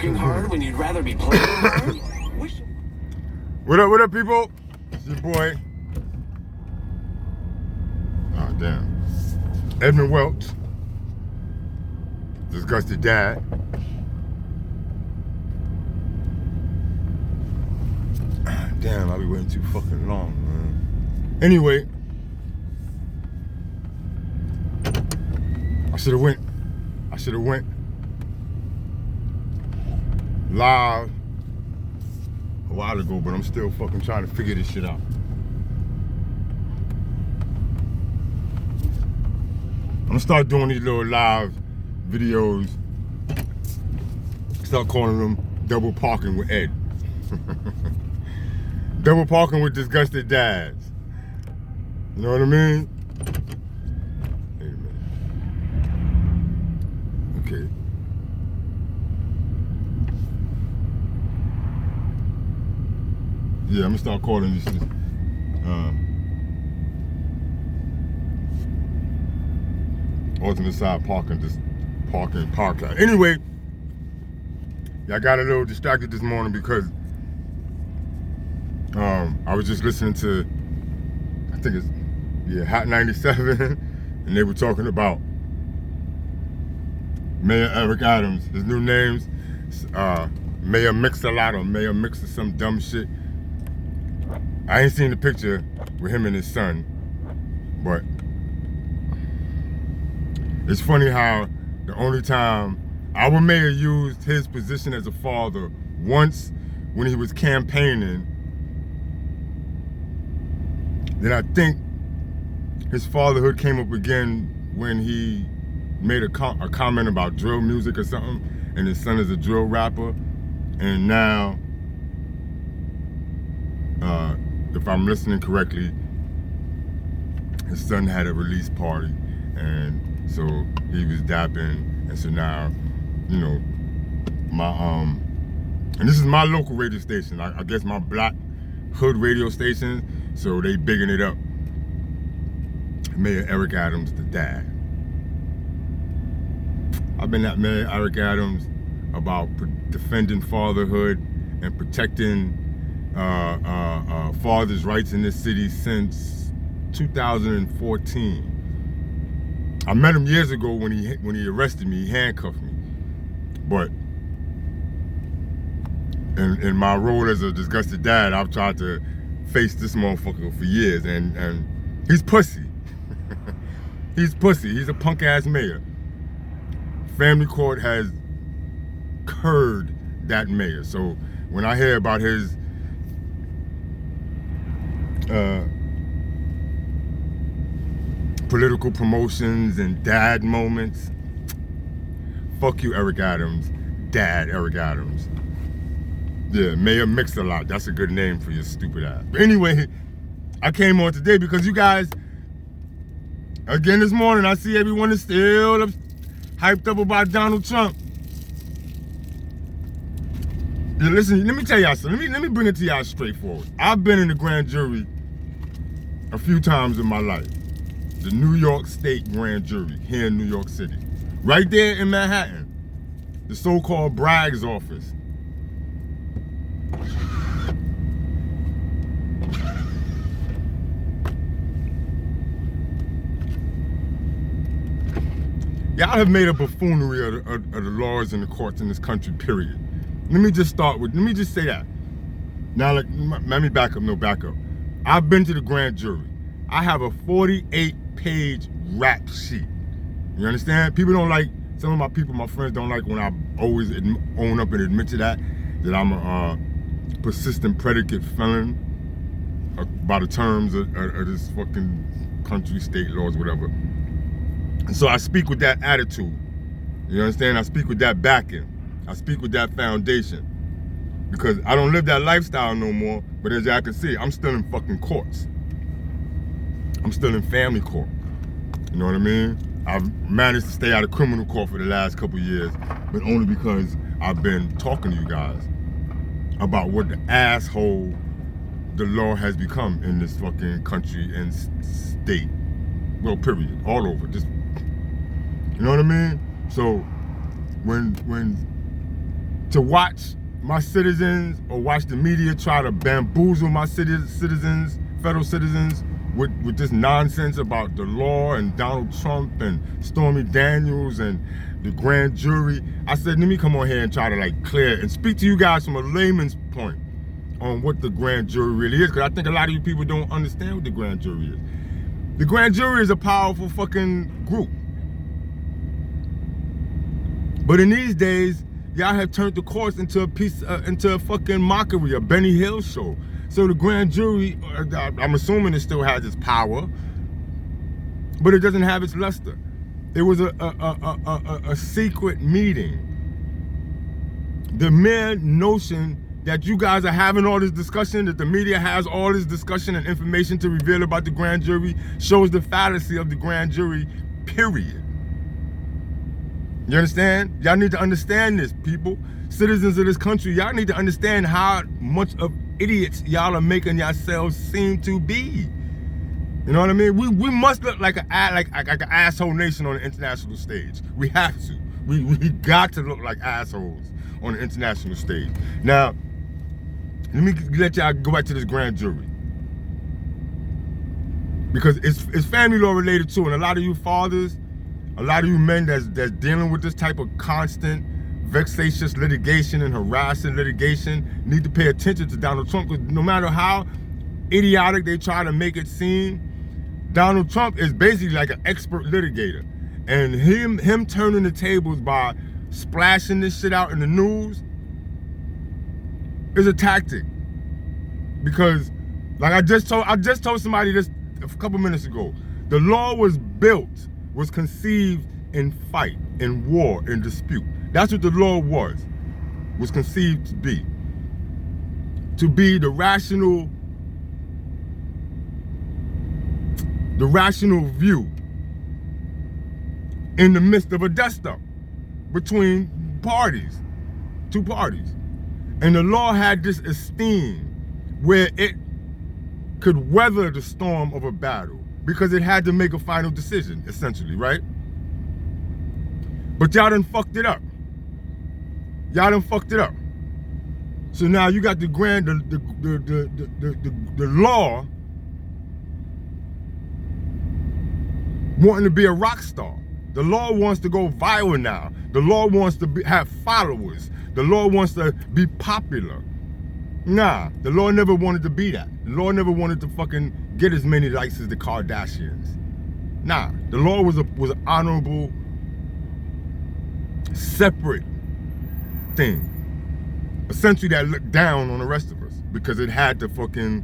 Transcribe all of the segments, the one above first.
working hard when you'd rather be playing hard? What up, people? It's your boy. Oh, damn. Edmund Welch. Disgusted Dad. Damn, I'll be waiting too fucking long, man. Anyway. I should have went live a while ago, but I'm still fucking trying to figure this shit out. I'm gonna start doing these little live videos. Start calling them double parking with Ed. Double parking with disgusted dads. You know what I mean? Wait a minute. Okay. Yeah, I'm gonna start calling this alternate side parking, just parking podcast. Anyway, I got a little distracted this morning because I was just listening to, I think it's Hot 97, and they were talking about Mayor Eric Adams. His new name's Mayor Mix-a-Lot or Mayor Mix or some dumb shit. I ain't seen the picture with him and his son, but it's funny how the only time our mayor used his position as a father once when he was campaigning, then I think his fatherhood came up again when he made a comment about drill music or something, and his son is a drill rapper, and now, if I'm listening correctly, his son had a release party, and so he was dapping, and so now, you know, my and this is my local radio station. I guess my black hood radio station, so they bigging it up. Mayor Eric Adams, the dad. I've been at Mayor Eric Adams about defending fatherhood and protecting fathers' rights in this city since 2014. I met him years ago when he arrested me. He handcuffed me, but in my role as a disgusted dad, I've tried to face this motherfucker for years, and he's pussy. He's pussy. He's a punk ass mayor. Family court has curd that mayor. So when I hear about his political promotions and dad moments, fuck you, Eric Adams. Dad Eric Adams. Yeah, Mayor Mix-a-Lot. That's a good name for your stupid ass. But anyway, I came on today because you guys, again this morning, I see everyone is still hyped up about Donald Trump. Yeah, listen, let me tell y'all something. Let me bring it to y'all straightforward. I've been in the grand jury a few times in my life. The New York State grand jury here in New York City. Right there in Manhattan. The so-called Bragg's office. Y'all have made a buffoonery of the laws and the courts in this country, period. Let me just say that. Now, let me back up. I've been to the grand jury. I have a 48-page rap sheet. You understand? People don't like, some of my friends don't like when I always own up and admit to that I'm a persistent predicate felon by the terms of this fucking country, state laws, whatever. And so I speak with that attitude. You understand? I speak with that backing. I speak with that foundation. Because I don't live that lifestyle no more, but as y'all can see, I'm still in fucking courts. I'm still in family court. You know what I mean? I've managed to stay out of criminal court for the last couple years, but only because I've been talking to you guys about what the asshole the law has become in this fucking country and state. Well, period. All over. Just, you know what I mean? So when to watch my citizens or watch the media try to bamboozle my citizens, federal citizens, with this nonsense about the law and Donald Trump and Stormy Daniels and the grand jury. I said, let me come on here and try to like clear and speak to you guys from a layman's point on what the grand jury really is, because I think a lot of you people don't understand what the grand jury is. The grand jury is a powerful fucking group. But in these days, y'all have turned the courts into a fucking mockery, a Benny Hill show. So the grand jury, I'm assuming it still has its power, but it doesn't have its luster. It was a secret meeting. The mere notion that you guys are having all this discussion, that the media has all this discussion and information to reveal about the grand jury, shows the fallacy of the grand jury, period. You understand? Y'all need to understand this, people. Citizens of this country, y'all need to understand how much of idiots y'all are making yourselves seem to be. You know what I mean? We must look like an asshole nation on the international stage. We have to. We got to look like assholes on the international stage. Now, let me let y'all go back to this grand jury, because it's family law related too, and a lot of you fathers, a lot of you men that's dealing with this type of constant vexatious litigation and harassing litigation need to pay attention to Donald Trump, because no matter how idiotic they try to make it seem, Donald Trump is basically like an expert litigator, and him turning the tables by splashing this shit out in the news is a tactic. Because, like I just told somebody this a couple minutes ago, the law was conceived in fight, in war, in dispute. That's what the law was conceived to be. To be the rational view in the midst of a dust-up between two parties. And the law had this esteem where it could weather the storm of a battle, because it had to make a final decision, essentially, right? But y'all done fucked it up. So now you got the law wanting to be a rock star. The law wants to go viral now. The law wants to have followers. The law wants to be popular. Nah, the law never wanted to be that. The law never wanted to fucking get as many likes as the Kardashians. Nah, the law was an honorable, separate thing. A century that looked down on the rest of us, because it had to fucking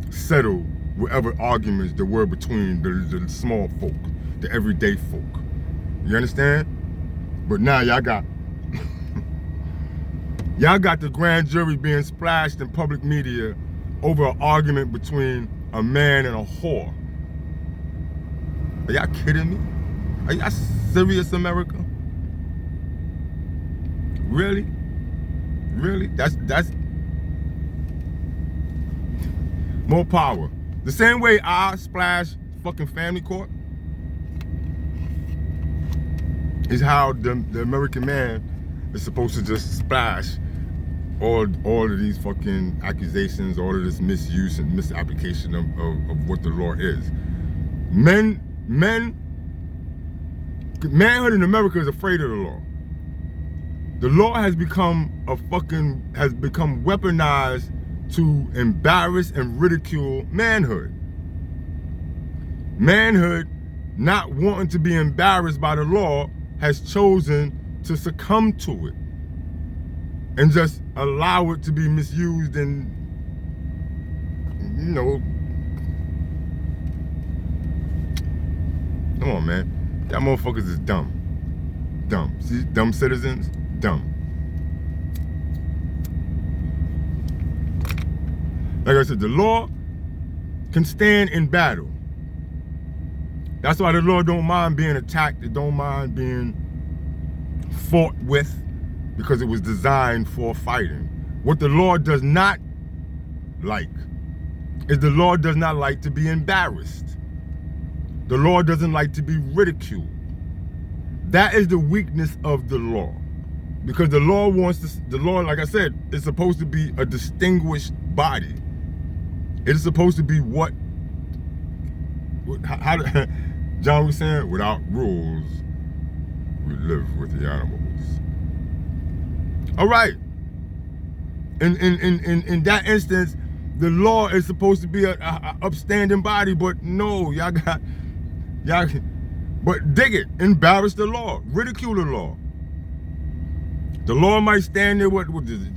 settle whatever arguments there were between the small folk, the everyday folk. You understand? But now y'all got the grand jury being splashed in public media over an argument between a man and a whore. Are y'all kidding me? Are y'all serious, America? Really? Really? That's more power. The same way I splash fucking family court is how the American man is supposed to just splash all of these fucking accusations, all of this misuse and misapplication of what the law is. Manhood in America is afraid of the law. The law has become weaponized to embarrass and ridicule manhood. Manhood, not wanting to be embarrassed by the law, has chosen to succumb to it and just allow it to be misused and, you know, come on, man. Y'all motherfuckers is dumb. Dumb. See, dumb citizens, dumb. Like I said, the law can stand in battle. That's why the law don't mind being attacked. It don't mind being fought with, because it was designed for fighting. What the law does not like is the law does not like to be embarrassed. The law doesn't like to be ridiculed. That is the weakness of the law. Because the law wants to, the law, like I said, is supposed to be a distinguished body. It is supposed to be what how John was saying, without rules, we live with the animals. All right. In that instance, the law is supposed to be a upstanding body, but no, y'all, but dig it, embarrass the law, ridicule the law. The law might stand there. What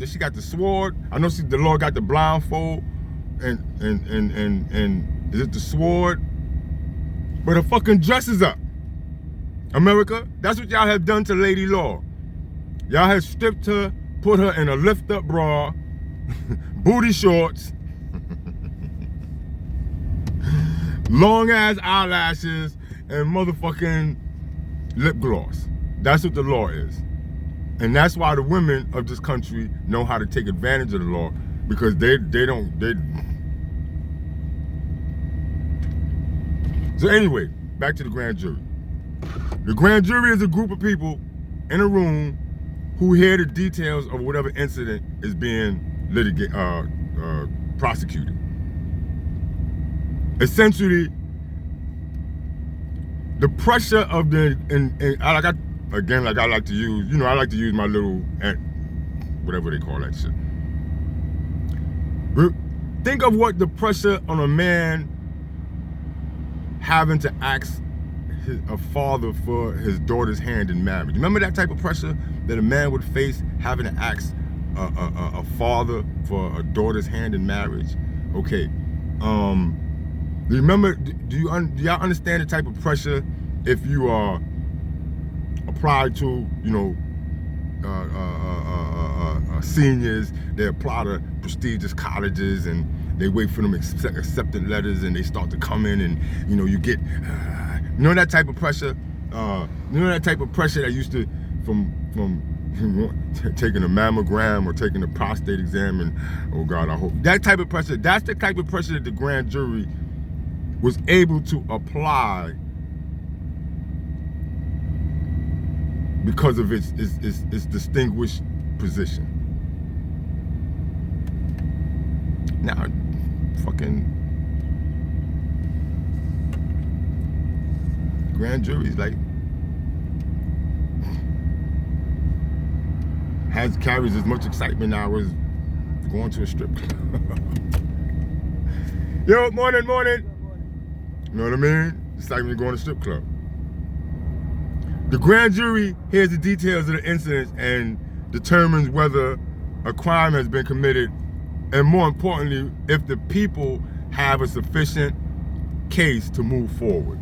she got the sword? I know the law got the blindfold, and is it the sword? But her fucking dress is up. America, that's what y'all have done to Lady Law. Y'all have stripped her, put her in a lift-up bra, booty shorts, long-ass eyelashes, and motherfucking lip gloss. That's what the law is. And that's why the women of this country know how to take advantage of the law, because they don't. So anyway, back to the grand jury. The grand jury is a group of people in a room who hear the details of whatever incident is being prosecuted. Essentially, the pressure of the I like to use, I like to use my little, whatever they call that shit. Think of what the pressure on a man having to ask a father for his daughter's hand in marriage. Remember that type of pressure that a man would face having to ask a father for a daughter's hand in marriage? Okay. Remember, do y'all understand the type of pressure if you are applied to, seniors? They apply to prestigious colleges and they wait for them acceptance letters, and they start to come in, and you get that type of pressure. That type of pressure that used to from taking a mammogram or taking a prostate exam, and oh God, I hope that type of pressure. That's the type of pressure that the grand jury was able to apply because of its distinguished position. Now, fucking grand jury's like carries as much excitement now as going to a strip club. Yo, morning. You know what I mean? It's like when you go to a strip club. The grand jury hears the details of the incident and determines whether a crime has been committed, and more importantly, if the people have a sufficient case to move forward.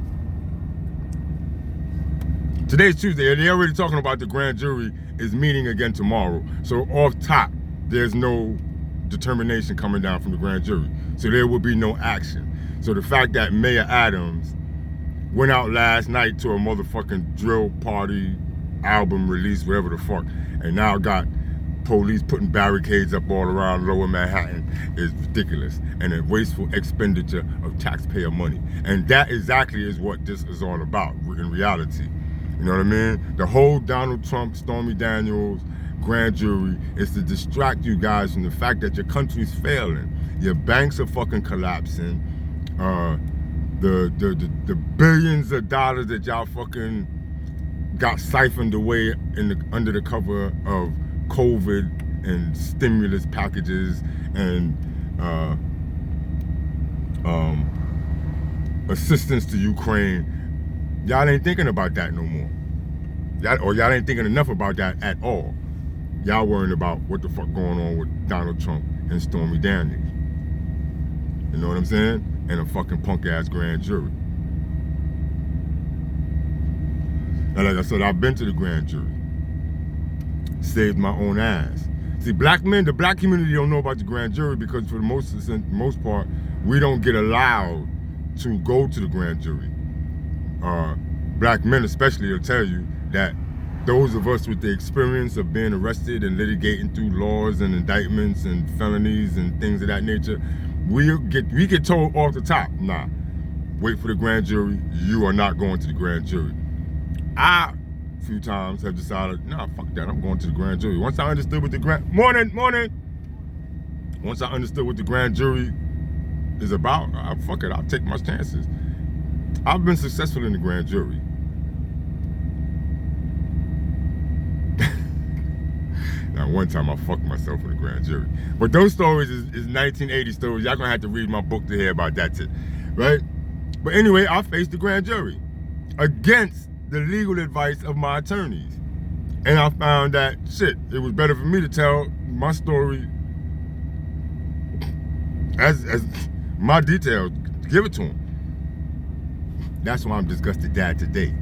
Today's Tuesday, and they're already talking about the grand jury is meeting again tomorrow. So off top, there's no determination coming down from the grand jury. So there will be no action. So the fact that Mayor Adams went out last night to a motherfucking drill party, album release, whatever the fuck, and now got police putting barricades up all around Lower Manhattan is ridiculous and a wasteful expenditure of taxpayer money. And that exactly is what this is all about in reality. You know what I mean? The whole Donald Trump, Stormy Daniels grand jury is to distract you guys from the fact that your country's failing. Your banks are fucking collapsing. The billions of dollars that y'all fucking got siphoned away under the cover of COVID and stimulus packages and assistance to Ukraine. Y'all ain't thinking about that no more. Y'all ain't thinking enough about that at all. Y'all worrying about what the fuck going on with Donald Trump and Stormy Daniels. You know what I'm saying? And a fucking punk ass grand jury. And like I said, I've been to the grand jury. Saved my own ass. See, the black community don't know about the grand jury because for the most part, we don't get allowed to go to the grand jury. Black men especially will tell you that those of us with the experience of being arrested and litigating through laws and indictments and felonies and things of that nature, we get told off the top, nah, wait for the grand jury, you are not going to the grand jury. a few times have decided, nah, fuck that, I'm going to the grand jury. Once I understood what the morning. Once I understood what the grand jury is about, fuck it, I'll take my chances. I've been successful in the grand jury. Now, one time I fucked myself in the grand jury. But those stories is 1980 stories. Y'all gonna have to read my book to hear about that shit, right? But anyway, I faced the grand jury against the legal advice of my attorneys. And I found that, shit, it was better for me to tell my story as my details, give it to them. That's why I'm disgusted dad today.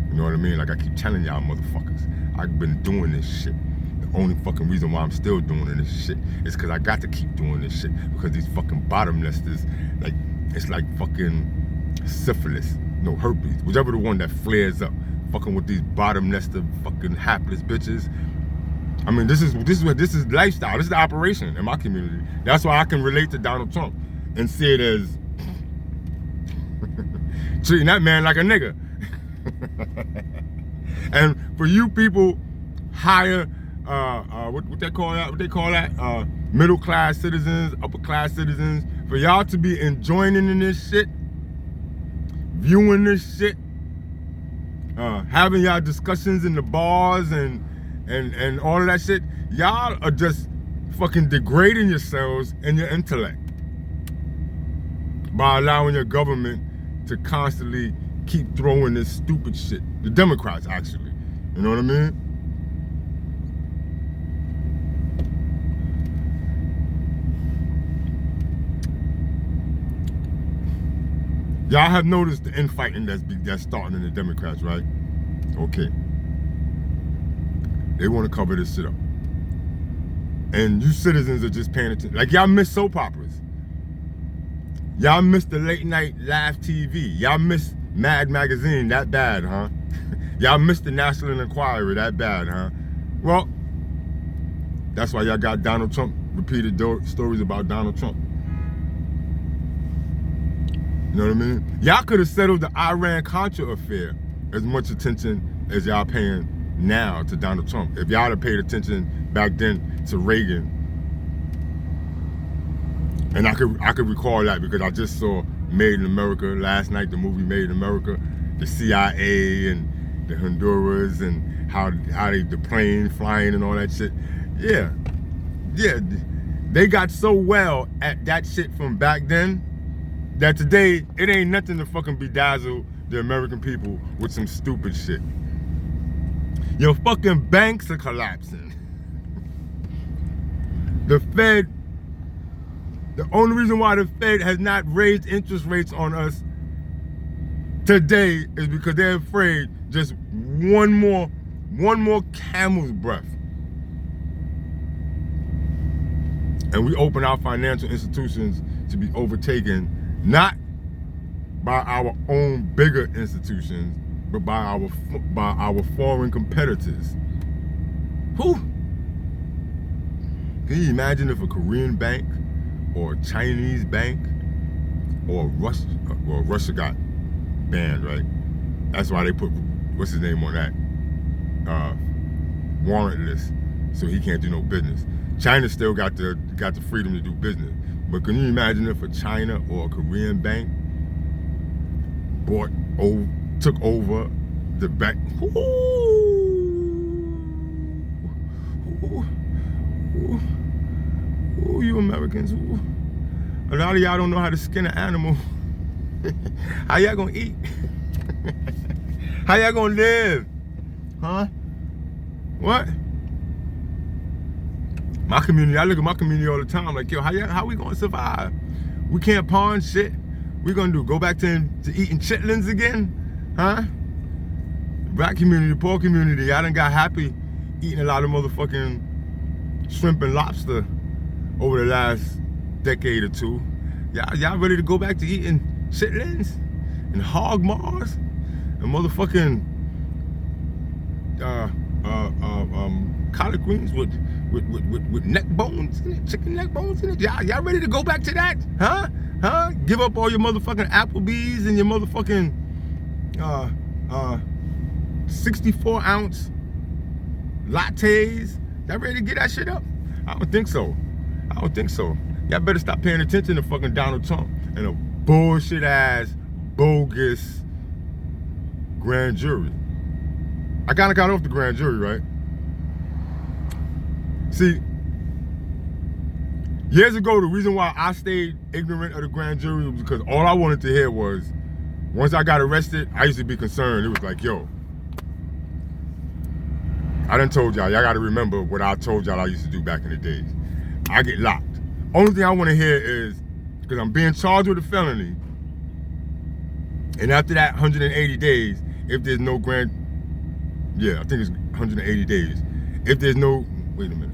You know what I mean? Like I keep telling y'all motherfuckers, I've been doing this shit. The only fucking reason why I'm still doing this shit is because I got to keep doing this shit. Because these fucking bottom listers, like, it's like fucking syphilis, no, herpes, whichever the one that flares up, fucking with these bottom nester fucking hapless bitches. I mean, this is lifestyle. This is the operation in my community. That's why I can relate to Donald Trump and see it as treating that man like a nigga. And for you people higher, what they call that? Middle class citizens, upper class citizens, for y'all to be enjoying in this shit, viewing this shit, having y'all discussions in the bars and all of that shit, y'all are just fucking degrading yourselves and your intellect by allowing your government to constantly keep throwing this stupid shit. The Democrats, actually. You know what I mean? Y'all have noticed the infighting that's starting in the Democrats, right? Okay. They want to cover this shit up. And you citizens are just paying attention. Like, y'all miss soap operas. Y'all miss the late night live TV. Y'all miss Mad Magazine that bad, huh? Y'all miss the National Enquirer that bad, huh? Well, that's why y'all got Donald Trump repeated stories about Donald Trump. You know what I mean? Y'all could have settled the Iran-Contra affair as much attention as y'all paying now to Donald Trump. If y'all had paid attention back then to Reagan. And I could recall that because I just saw Made in America last night, the movie Made in America, the CIA and the Honduras and how the plane flying and all that shit. Yeah, they got so well at that shit from back then that today it ain't nothing to fucking bedazzle the American people with some stupid shit. Your fucking banks are collapsing. The Fed, the only reason why the Fed has not raised interest rates on us today is because they're afraid just one more camel's breath. And we open our financial institutions to be overtaken, not by our own bigger institutions, but by our foreign competitors. Whew. Can you imagine if a Korean bank or a Chinese bank or Russia got banned, right? That's why they put, what's his name on that? Warrantless, so he can't do no business. China still got the freedom to do business. But can you imagine if a China or a Korean bank took over the bank? Ooh, you Americans. Ooh. A lot of y'all don't know how to skin an animal. How y'all gonna eat? How y'all gonna live? Huh? What? My community, I look at my community all the time like, yo, how we gonna survive? We can't pawn shit. We gonna do? Go back to eating chitlins again? Huh? Black community, poor community, y'all done got happy eating a lot of motherfucking shrimp and lobster over the last decade or two. Y'all ready to go back to eating chitlins and hog maws and motherfucking collard greens with neck bones in it, chicken neck bones in it? Y'all ready to go back to that? Huh? Give up all your motherfucking Applebee's and your motherfucking 64-ounce lattes. Y'all ready to get that shit up? I don't think so. I don't think so. Y'all better stop paying attention to fucking Donald Trump and a bullshit ass, bogus grand jury. I kinda got off the grand jury, right? See, years ago, the reason why I stayed ignorant of the grand jury was because all I wanted to hear was, once I got arrested, I used to be concerned. It was like, yo, I done told y'all gotta remember what I told y'all I used to do back in the days. I get locked. Only thing I wanna hear is, because I'm being charged with a felony, and after that 180 days, if there's no I think it's 180 days. If there's no, wait a minute.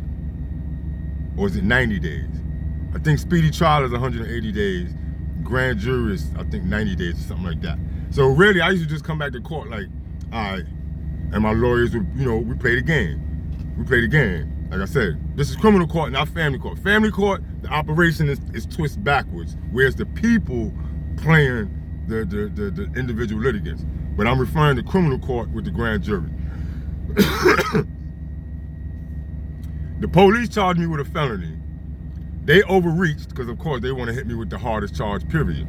Or is it 90 days? I think speedy trial is 180 days. Grand jury is, I think, 90 days or something like that. So really, I used to just come back to court like, all right, and my lawyers would, we play the game. We play the game. Like I said, this is criminal court, not family court. Family court, the operation is twisted backwards, whereas the people playing the individual litigants. But I'm referring to criminal court with the grand jury. The police charged me with a felony. They overreached because, of course, they want to hit me with the hardest charge, period.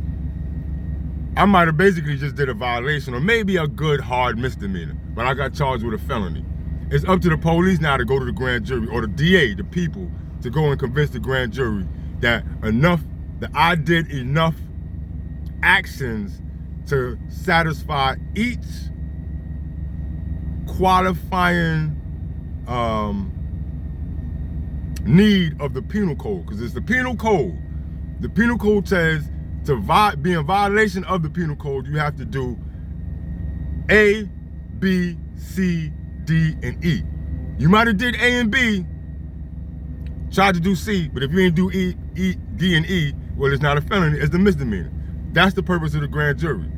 I might have basically just did a violation or maybe a good hard misdemeanor, but I got charged with a felony. It's up to the police now to go to the grand jury, or the DA, the people, to go and convince the grand jury that I did enough actions to satisfy each qualifying need of the penal code, because it's the penal code. The penal code says to be in violation of the penal code, you have to do A, B, C, D, and E. You might have did A and B, tried to do C, but if you ain't do D, and E, well, it's not a felony, it's a misdemeanor. That's the purpose of the grand jury.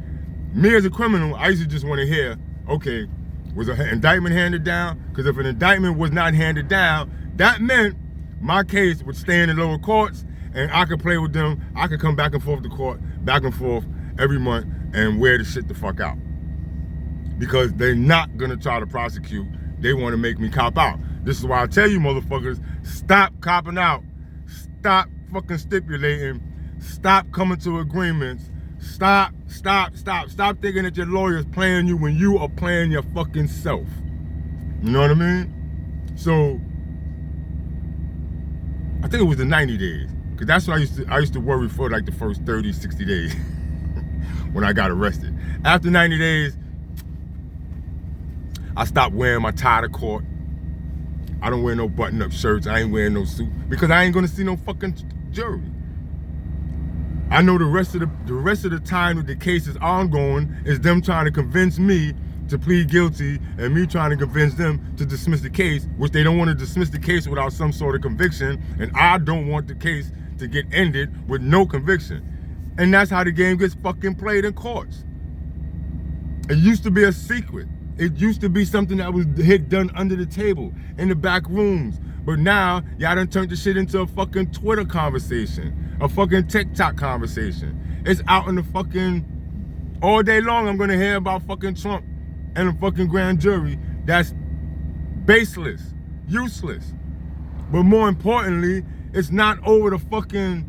Me as a criminal, I used to just want to hear, okay, was an indictment handed down? Because if an indictment was not handed down, that meant my case would stay in the lower courts and I could play with them. I could come back and forth to court, back and forth every month and wear the shit the fuck out. Because they're not gonna try to prosecute. They wanna make me cop out. This is why I tell you motherfuckers, stop copping out. Stop fucking stipulating. Stop coming to agreements. Stop thinking that your lawyer's playing you when you are playing your fucking self. You know what I mean? So, I think it was the 90 days. Because that's what I used to worry for like the first 30, 60 days when I got arrested. After 90 days, I stopped wearing my tie to court. I don't wear no button-up shirts. I ain't wearing no suit because I ain't gonna see no fucking jury. I know the rest of the time that the case is ongoing is them trying to convince me to plead guilty and me trying to convince them to dismiss the case, which they don't want to dismiss the case without some sort of conviction, and I don't want the case to get ended with no conviction. And that's how the game gets fucking played in courts. It used to be a secret. It used to be something that was done under the table, in the back rooms. But now, y'all done turned the shit into a fucking Twitter conversation, a fucking TikTok conversation. It's out in the fucking, all day long I'm gonna hear about fucking Trump and a fucking grand jury that's baseless, useless. But more importantly, it's not over the fucking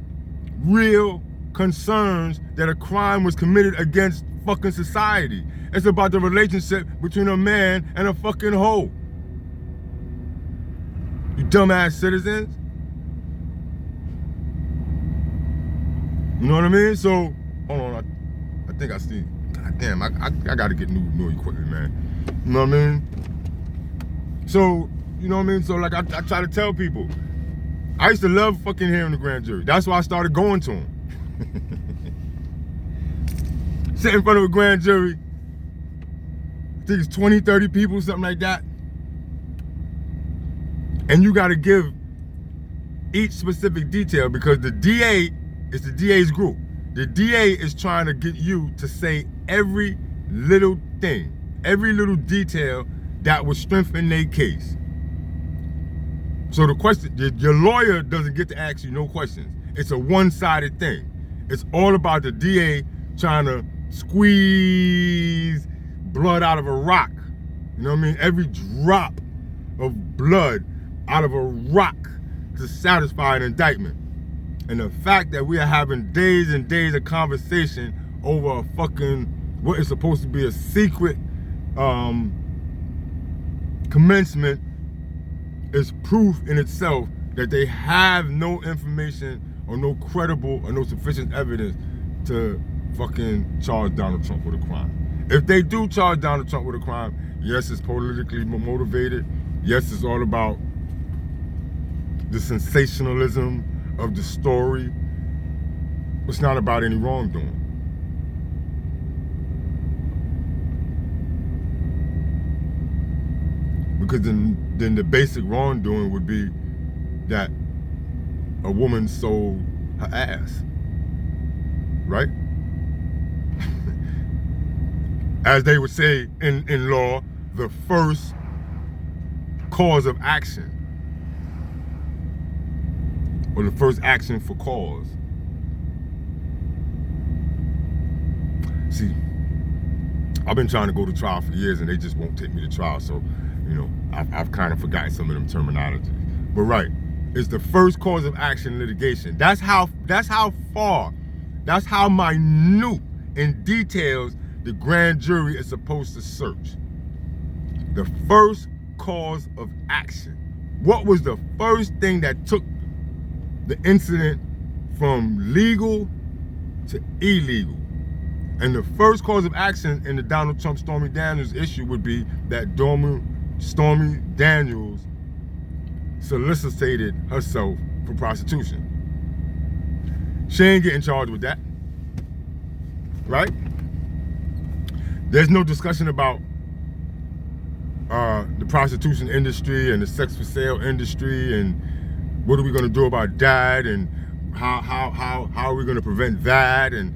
real concerns that a crime was committed against fucking society. It's about the relationship between a man and a fucking hoe. You dumbass citizens. You know what I mean? So, hold on, I think I see. God damn, I gotta get new equipment, man. You know what I mean? So, you know what I mean? So, like, I try to tell people, I used to love fucking hearing the grand jury. That's why I started going to them. Sit in front of a grand jury, I think it's 20, 30 people, something like that. And you gotta give each specific detail because the DA is the DA's group. The DA is trying to get you to say every little thing, every little detail that would strengthen their case. So the question, your lawyer doesn't get to ask you no questions. It's a one-sided thing. It's all about the DA trying to squeeze blood out of a rock You know what I mean? Every drop of blood out of a rock to satisfy an indictment. And the fact that we are having days and days of conversation over a fucking, what is supposed to be a secret commencement is proof in itself that they have no information or no credible or no sufficient evidence to fucking charge Donald Trump with a crime. If they do charge Donald Trump with a crime, yes, it's politically motivated. Yes, it's all about the sensationalism of the story. It's not about any wrongdoing. Because then the basic wrongdoing would be that a woman sold her ass, right? As they would say in law, the first cause of action, or the first action for cause. See, I've been trying to go to trial for years and they just won't take me to trial, so, you know, I've kind of forgotten some of them terminologies. But right, it's the first cause of action in litigation. That's how far, that's how minute in details the grand jury is supposed to search. The first cause of action. What was the first thing that took the incident from legal to illegal? And the first cause of action in the Donald Trump Stormy Daniels issue would be that Stormy Daniels solicited herself for prostitution. She ain't getting charged with that, right? There's no discussion about the prostitution industry and the sex for sale industry and what are we going to do about that and how are we going to prevent that and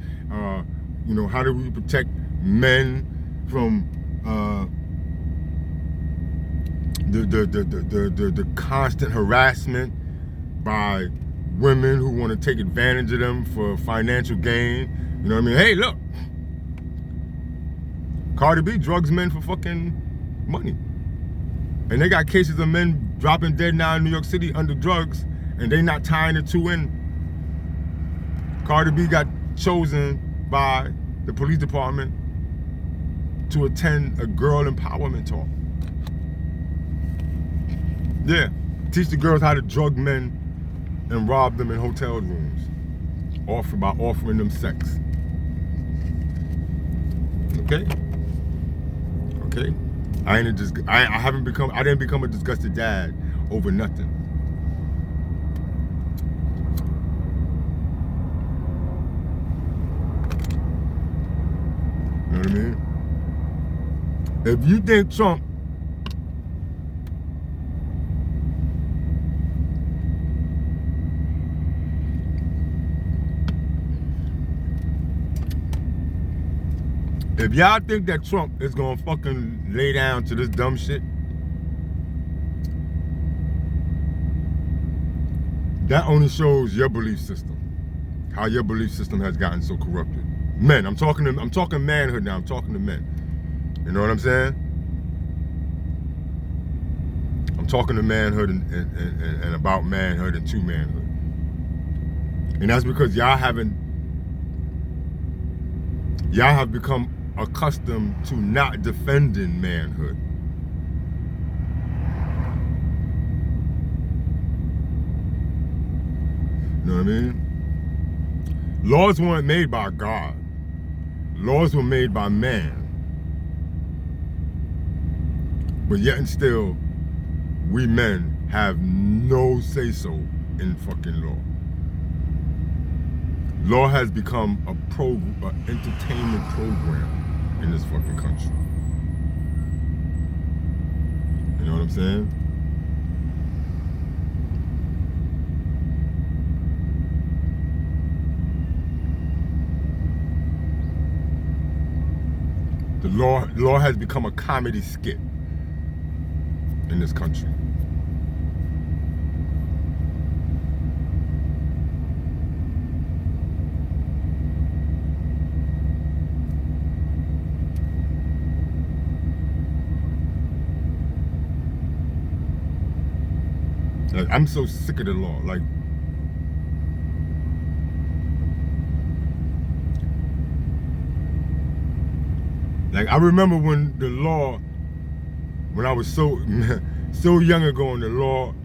you know, how do we protect men from the constant harassment by women who want to take advantage of them for financial gain. You know what I mean? Hey, look, Cardi B drugs men for fucking money. And they got cases of men dropping dead now in New York City under drugs and they not tying the two in. Cardi B got chosen by the police department to attend a girl empowerment talk. Yeah, teach the girls how to drug men and rob them in hotel rooms, by offering them sex. Okay. I didn't become a disgusted dad over nothing. You know what I mean? If you think Trump if y'all think that Trump is gonna fucking lay down to this dumb shit, that only shows your belief system. How your belief system has gotten so corrupted. Men, I'm talking manhood now, I'm talking to men. You know what I'm saying? I'm talking to manhood and about manhood and to manhood. And that's because y'all have become accustomed to not defending manhood. You know what I mean? Laws weren't made by God. Laws were made by man. But yet and still, we men have no say-so in fucking law. Law has become an entertainment program in this fucking country. You know what I'm saying? The law has become a comedy skit in this country. Like, I'm so sick of the law. Like, I remember when the law, when I was so so young ago, in the law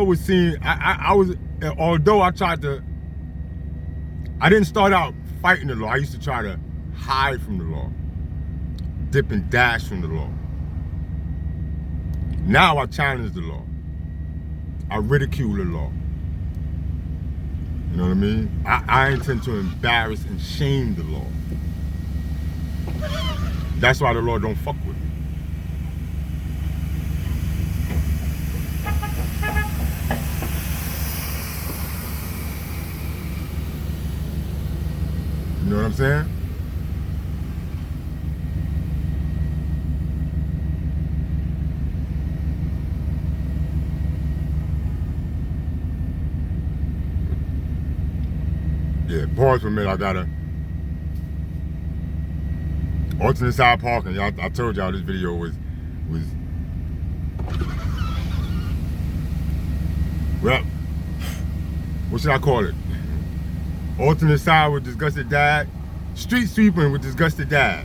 was seen. I was, although I didn't start out fighting the law. I used to try to hide from the law, dip and dash from the law. Now I challenge the law. I ridicule the law. You know what I mean? I intend to embarrass and shame the law. That's why the law don't fuck with me. You know what I'm saying? Yeah, pause for a minute. I gotta alternate side parking. Y'all, I told y'all this video was well, what should I call it? Alternate side with disgusted dad. Street sweeping with disgusted dad.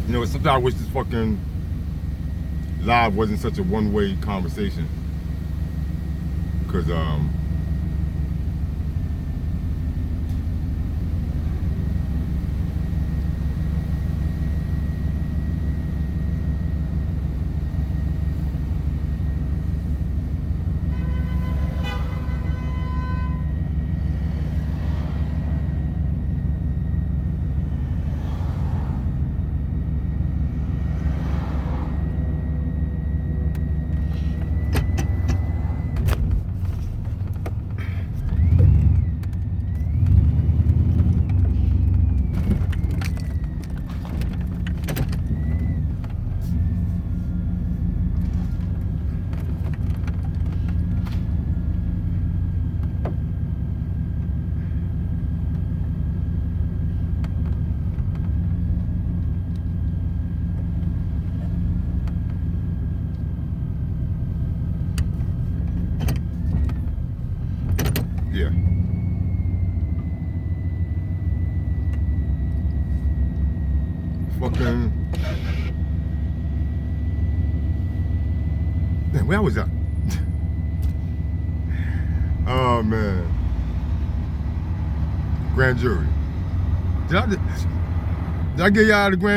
You know, sometimes I wish this fucking live wasn't such a one-way conversation. Because, yeah. Fucking. Man, where was I? Oh man. Grand jury. Did I get y'all out of the grand